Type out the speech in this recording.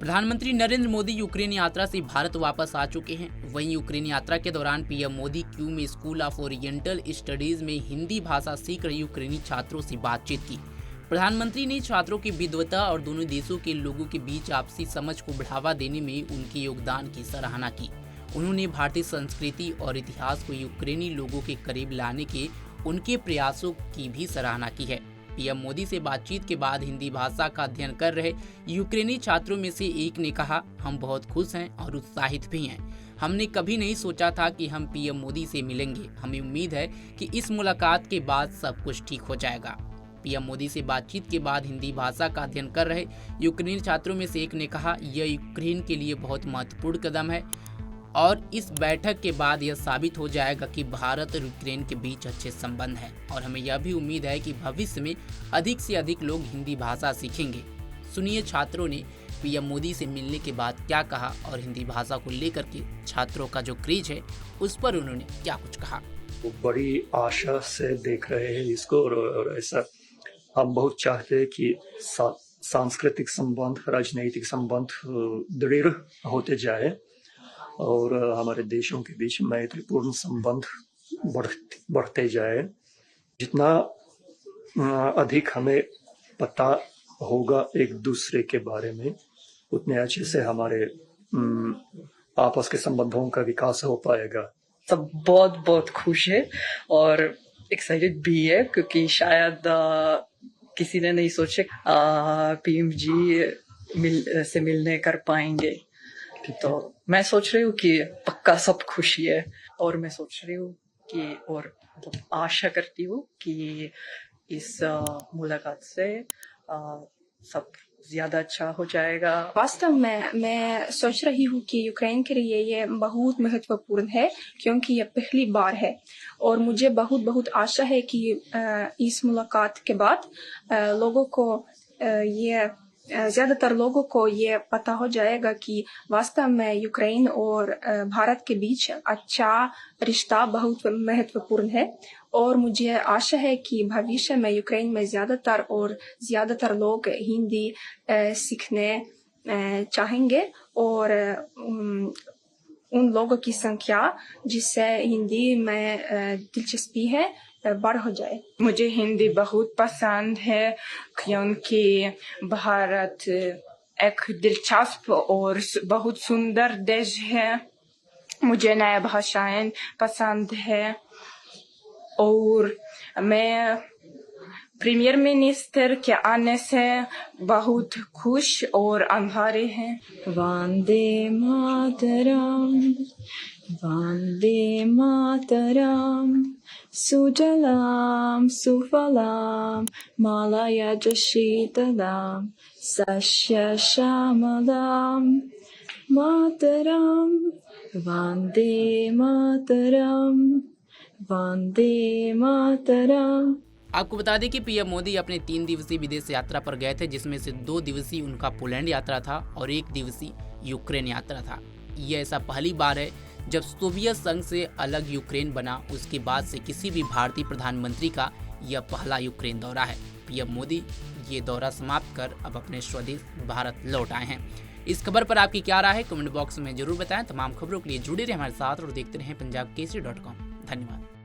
प्रधानमंत्री नरेंद्र मोदी यूक्रेन यात्रा से भारत वापस आ चुके हैं। वहीं यूक्रेन यात्रा के दौरान पीएम मोदी क्यू में स्कूल ऑफ ओरिएंटल स्टडीज में हिंदी भाषा सीख रहे यूक्रेनी छात्रों से बातचीत की। प्रधानमंत्री ने छात्रों की विद्वता और दोनों देशों के लोगों के बीच आपसी समझ को बढ़ावा देने में उनके योगदान की सराहना की। उन्होंने भारतीय संस्कृति और इतिहास को यूक्रेनी लोगों के करीब लाने के उनके प्रयासों की भी सराहना की है। पीएम मोदी से बातचीत के बाद हिंदी भाषा का अध्ययन कर रहे यूक्रेनी छात्रों में से एक ने कहा, हम बहुत खुश हैं और उत्साहित भी हैं। हमने कभी नहीं सोचा था कि हम पीएम मोदी से मिलेंगे। हमें उम्मीद है कि इस मुलाकात के बाद सब कुछ ठीक हो जाएगा। पीएम मोदी से बातचीत के बाद हिंदी भाषा का अध्ययन कर रहे यूक्रेनी छात्रों में से एक ने कहा, यह यूक्रेन के लिए बहुत महत्वपूर्ण कदम है और इस बैठक के बाद यह साबित हो जाएगा कि भारत और यूक्रेन के बीच अच्छे संबंध हैं और हमें यह भी उम्मीद है कि भविष्य में अधिक से अधिक लोग हिंदी भाषा सीखेंगे। सुनिए छात्रों ने पीएम मोदी से मिलने के बाद क्या कहा और हिंदी भाषा को लेकर के छात्रों का जो क्रेज है उस पर उन्होंने क्या कुछ कहा। वो बड़ी आशा से देख रहे हैं इसको और ऐसा हम बहुत चाहते हैं कि सांस्कृतिक संबंध, राजनीतिक संबंध दृढ़ होते जाए और हमारे देशों के बीच मैत्रीपूर्ण संबंध बढ़ते जाए। जितना अधिक हमें पता होगा एक दूसरे के बारे में, उतने अच्छे से हमारे आपस के संबंधों का विकास हो पाएगा। सब बहुत बहुत खुश है और एक्साइटेड भी है क्योंकि शायद किसी ने नहीं सोचे पीएम जी से मिलने कर पाएंगे। तो मैं सोच रही हूँ कि पक्का सब खुशी है और मैं सोच रही हूँ कि और आशा करती हूँ कि इस मुलाकात से सब ज्यादा अच्छा हो जाएगा। वास्तव में मैं सोच रही हूँ कि यूक्रेन के लिए ये बहुत महत्वपूर्ण है क्योंकि ये पहली बार है और मुझे बहुत आशा है कि इस मुलाकात के बाद लोगों को ये ज्यादातर लोगों को ये पता हो जाएगा कि वास्तव में यूक्रेन और भारत के बीच अच्छा रिश्ता बहुत महत्वपूर्ण है और मुझे आशा है कि भविष्य में यूक्रेन में ज्यादातर लोग हिंदी सीखने चाहेंगे और उन लोगों की संख्या जिससे हिंदी में दिलचस्पी है बढ़ हो जाए। मुझे हिंदी बहुत पसंद है क्योंकि भारत एक दिलचस्प और बहुत सुंदर देश है। मुझे नया भाषाएं पसंद है और मैं प्रीमियर मिनिस्टर के आने से बहुत खुश और आभारी हैं। वंदे मातरम, वंदे मातरम, सुजलाम सुफलाम मलयज शीतलाम सस्य श्यामलाम मातरम, वंदे मातरम, वंदे मातरम। आपको बता दें कि पीएम मोदी अपने 3 दिवसीय विदेश यात्रा पर गए थे, जिसमें से 2 दिवसीय उनका पोलैंड यात्रा था और 1 दिवसीय यूक्रेन यात्रा था। ये ऐसा पहली बार है जब सोवियत संघ से अलग यूक्रेन बना। उसके बाद से किसी भी भारतीय प्रधानमंत्री का यह पहला यूक्रेन दौरा है। पीएम मोदी ये दौरा समाप्त कर अब अपने स्वदेश भारत लौट आए हैं। इस खबर पर आपकी क्या राय है कमेंट बॉक्स में जरूर बताएं। तमाम खबरों के लिए जुड़े रहे हमारे साथ और देखते रहें पंजाबकेसरी.com। धन्यवाद।